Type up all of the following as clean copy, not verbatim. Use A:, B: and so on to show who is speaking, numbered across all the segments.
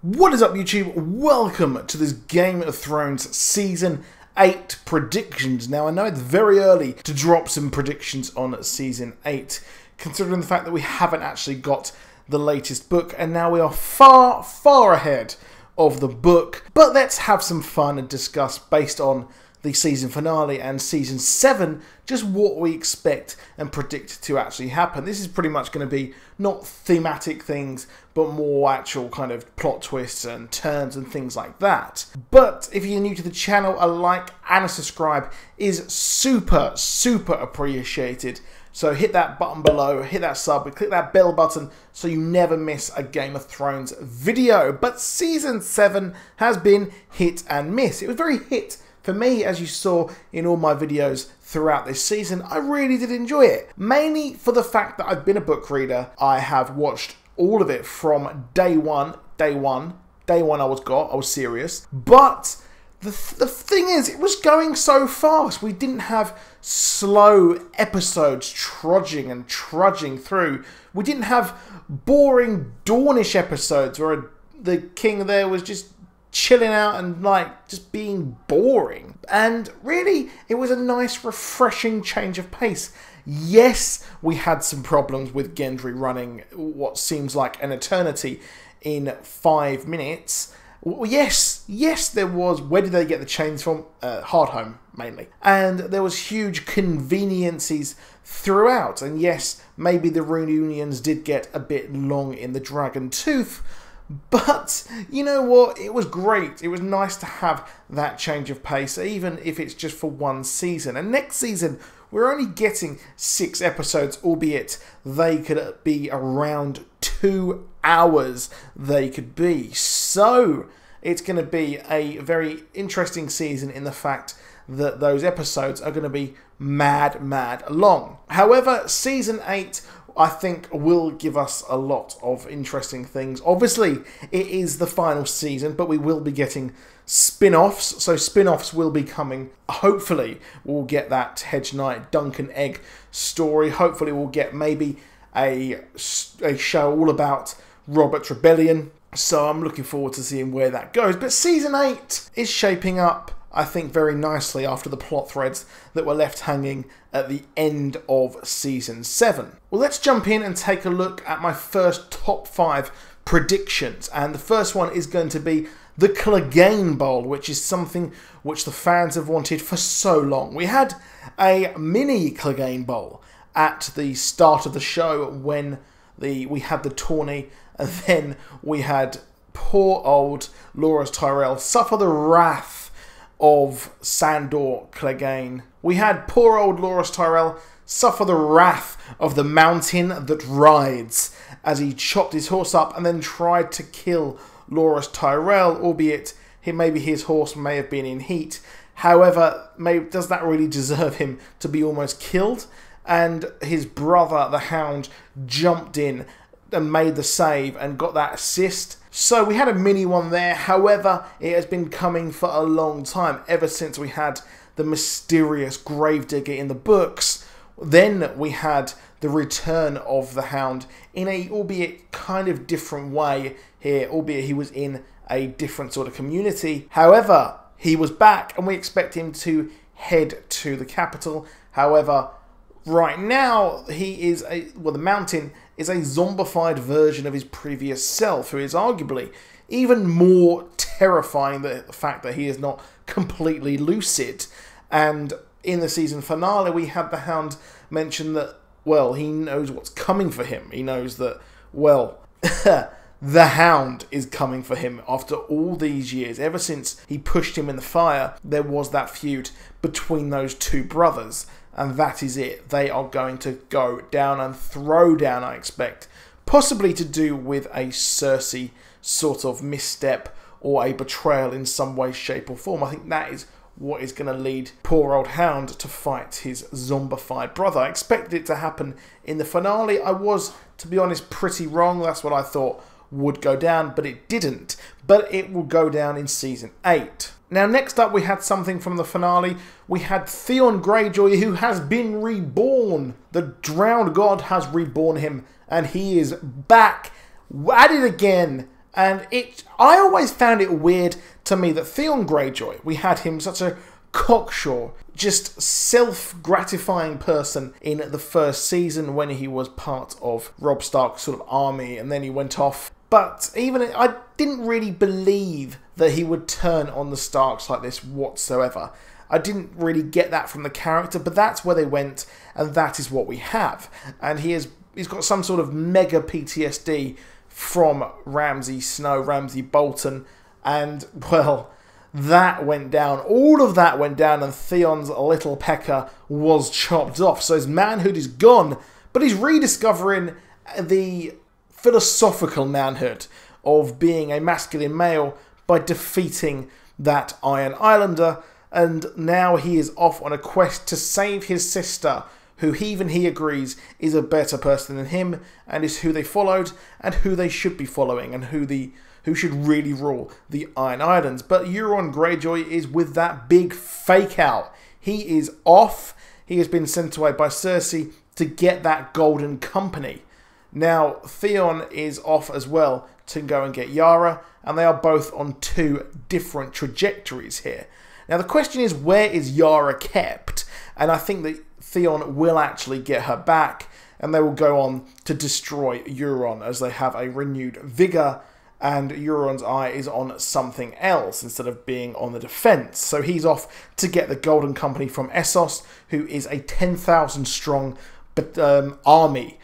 A: What is up, YouTube? Welcome to this Game of Thrones Season 8 predictions. Now, I know it's very early to drop some predictions on Season 8, considering the fact that we haven't actually got the latest book, and now we are far, far ahead of the book. But let's have some fun and discuss, based on the season finale and Season 7, just what we expect and predict to actually happen. This is pretty much going to be not thematic things, but more actual kind of plot twists and turns and things like that. But if you're new to the channel, a like and a subscribe is super, super appreciated. So hit that button below, hit that sub, and click that bell button so you never miss a Game of Thrones video. But Season 7 has been hit and miss. It was very hit for me, as you saw in all my videos throughout this season. I really did enjoy it, mainly for the fact that I've been a book reader. I have watched all of it from day one. Day one I was serious. But the thing is, it was going so fast. We didn't have slow episodes trudging through. We didn't have boring Dornish episodes where the king there was just chilling out and like just being boring. And really, it was a nice, refreshing change of pace. Yes, we had some problems with Gendry running what seems like an eternity in 5 minutes. Yes, there was. Where did they get the chains from? Hardhome, mainly. And there was huge conveniences throughout. And yes, maybe the reunions did get a bit long in the Dragon Tooth. But you know what? It was great. It was nice to have that change of pace, even if it's just for one season. And next season, we're only getting 6 episodes, albeit they could be around 2 hours. They could be. So it's going to be a very interesting season in the fact that those episodes are going to be mad long. However, Season 8, I think, will give us a lot of interesting things. Obviously, it is the final season, but we will be getting spin-offs. So spin-offs will be coming. Hopefully, we'll get that Hedge Knight, Duncan Egg story. Hopefully, we'll get maybe a show all about Robert's Rebellion. So I'm looking forward to seeing where that goes. But Season 8 is shaping up, I think, very nicely after the plot threads that were left hanging at the end of Season 7. Well, let's jump in and take a look at my first top 5 predictions. And the first one is going to be the Clegane Bowl, which is something which the fans have wanted for so long. We had a mini Clegane Bowl at the start of the show when we had the tourney, and then we had poor old Loras Tyrell suffer the wrath of Sandor Clegane. We had poor old Loras Tyrell suffer the wrath of the mountain that rides as he chopped his horse up and then tried to kill Loras Tyrell, albeit maybe his horse may have been in heat. However, does that really deserve him to be almost killed? And his brother, the Hound, jumped in and made the save and got that assist. So we had a mini one there. However, it has been coming for a long time, ever since we had the mysterious gravedigger in the books. Then we had the return of the Hound in a, albeit kind of different way here, albeit he was in a different sort of community. However, he was back and we expect him to head to the capital. However, right now, the Mountain is a zombified version of his previous self, who is arguably even more terrifying than the fact that he is not completely lucid. And in the season finale, we had the Hound mention that, well, he knows what's coming for him. He knows that, well, the Hound is coming for him after all these years. Ever since he pushed him in the fire, there was that feud between those two brothers. And that is it. They are going to go down and throw down, I expect. Possibly to do with a Cersei sort of misstep or a betrayal in some way, shape or form. I think that is what is going to lead poor old Hound to fight his zombified brother. I expected it to happen in the finale. I was, to be honest, pretty wrong. That's what I thought would go down, but it didn't. But it will go down in Season 8. Now, next up, we had something from the finale. We had Theon Greyjoy, who has been reborn. The drowned god has reborn him, and he is back at it again And I always found it weird to me that Theon Greyjoy, we had him such a cocksure, just self-gratifying person in the first season when he was part of Robb Stark's sort of army, and then he went off. But even I didn't really believe that he would turn on the Starks like this whatsoever. I didn't really get that from the character, but that's where they went, and that is what we have. And he's got some sort of mega PTSD from Ramsay Snow, Ramsay Bolton, and, well, that went down. All of that went down, and Theon's little pecker was chopped off. So his manhood is gone, but he's rediscovering the philosophical manhood of being a masculine male by defeating that Iron Islander, and now he is off on a quest to save his sister, who even he agrees is a better person than him, and is who they followed, and who they should be following, and who should really rule the Iron Islands. But Euron Greyjoy is with that big fake out. He is off. He has been sent away by Cersei to get that golden company. Now, Theon is off as well to go and get Yara, and they are both on two different trajectories here. Now, the question is, where is Yara kept? And I think that Theon will actually get her back, and they will go on to destroy Euron as they have a renewed vigour, and Euron's eye is on something else instead of being on the defence. So he's off to get the Golden Company from Essos, who is a 10,000 strong army.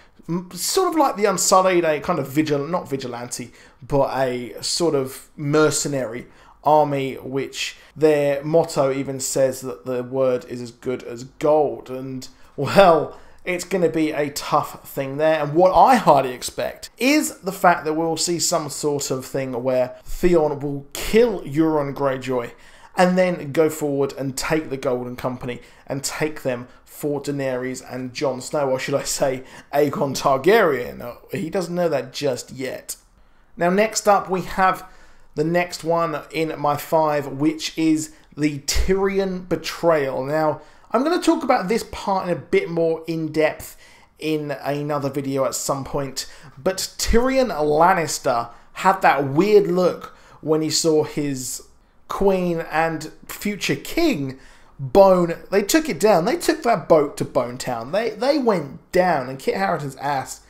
A: Sort of like the Unsullied, a kind of not vigilante, but a sort of mercenary army, which their motto even says that the word is as good as gold. And, well, it's going to be a tough thing there. And what I highly expect is the fact that we'll see some sort of thing where Theon will kill Euron Greyjoy and then go forward and take the Golden Company and take them for Daenerys and Jon Snow, or should I say Aegon Targaryen. He doesn't know that just yet. Now, next up we have the next one in my 5, which is the Tyrion Betrayal. Now, I'm going to talk about this part in a bit more in depth in another video at some point, but Tyrion Lannister had that weird look when he saw his queen and future king bone. They took it down. They took that boat to Bonetown. They went down, and Kit Harington's ass,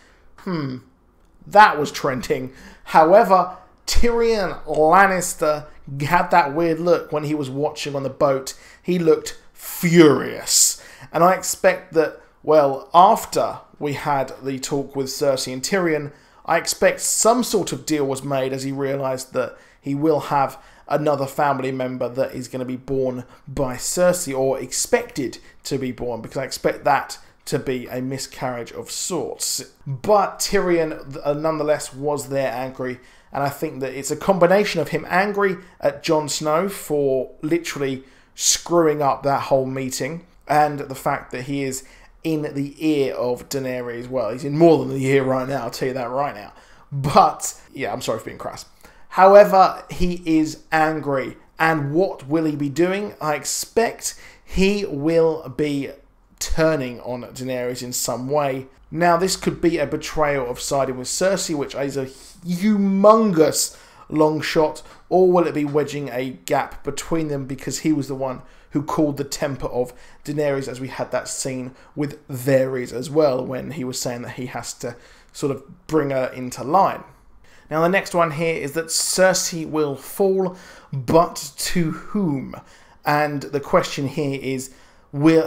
A: that was trending. However, Tyrion Lannister had that weird look when he was watching on the boat. He looked furious. And I expect that, well, after we had the talk with Cersei and Tyrion, I expect some sort of deal was made as he realised that he will have another family member that is going to be born by Cersei, or expected to be born, because I expect that to be a miscarriage of sorts. But Tyrion, nonetheless, was there angry, and I think that it's a combination of him angry at Jon Snow for literally screwing up that whole meeting, and the fact that he is in the ear of Daenerys. Well, he's in more than the ear right now, I'll tell you that right now. But, yeah, I'm sorry for being crass. However, he is angry, and what will he be doing? I expect he will be turning on Daenerys in some way. Now, this could be a betrayal of siding with Cersei, which is a humongous long shot, or will it be wedging a gap between them because he was the one who cooled the temper of Daenerys, as we had that scene with Varys as well, when he was saying that he has to sort of bring her into line. Now, the next one here is that Cersei will fall, but to whom? And the question here is,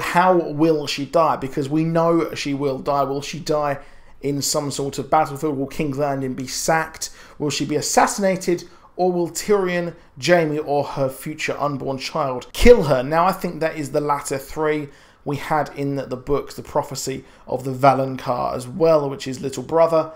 A: how will she die? Because we know she will die. Will she die in some sort of battlefield? Will King's Landing be sacked? Will she be assassinated? Or will Tyrion, Jaime, or her future unborn child kill her? Now, I think that is the latter three. We had in the books the prophecy of the Valonqar as well, which is little brother.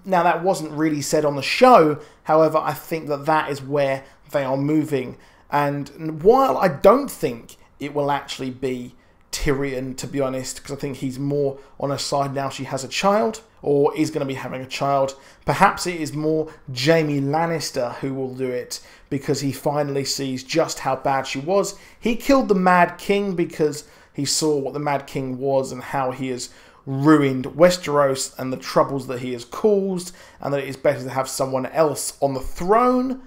A: Now, that wasn't really said on the show. However, I think that that is where they are moving. And while I don't think it will actually be Tyrion, to be honest, because I think he's more on her side now she has a child, or is going to be having a child. Perhaps it is more Jaime Lannister who will do it, because he finally sees just how bad she was. He killed the Mad King because he saw what the Mad King was and how he has ruined Westeros and the troubles that he has caused, and that it is better to have someone else on the throne.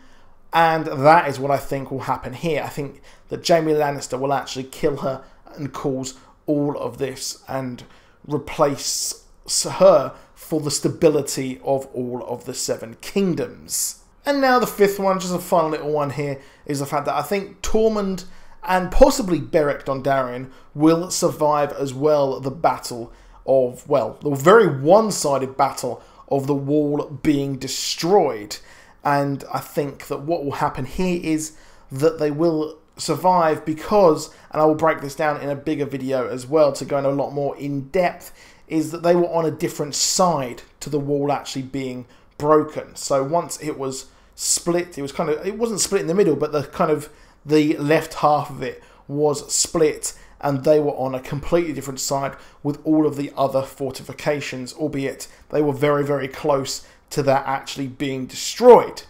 A: And that is what I think will happen here. I think that Jaime Lannister will actually kill her and cause all of this and replace her for the stability of all of the Seven Kingdoms. And now the fifth one, just a fun little one here, is the fact that I think Tormund and possibly Beric Dondarrion will survive as well the battle of, well, the very one-sided battle of the wall being destroyed. And I think that what will happen here is that they will survive because, and I will break this down in a bigger video as well to go in a lot more in depth, is that they were on a different side to the wall actually being broken. So once it was split, it was kind of, it wasn't split in the middle, but the left half of it was split, and they were on a completely different side with all of the other fortifications, albeit they were very, very close to that actually being destroyed.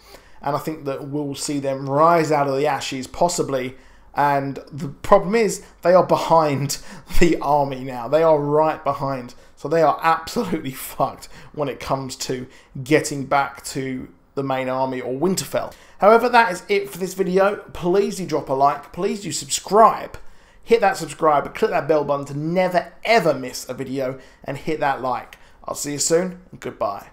A: And I think that we'll see them rise out of the ashes, possibly. And the problem is, they are behind the army now. They are right behind. So they are absolutely fucked when it comes to getting back to the main army or Winterfell. However, that is it for this video. Please do drop a like. Please do subscribe. Hit that subscribe and click that bell button to never ever miss a video. And hit that like. I'll see you soon. And goodbye.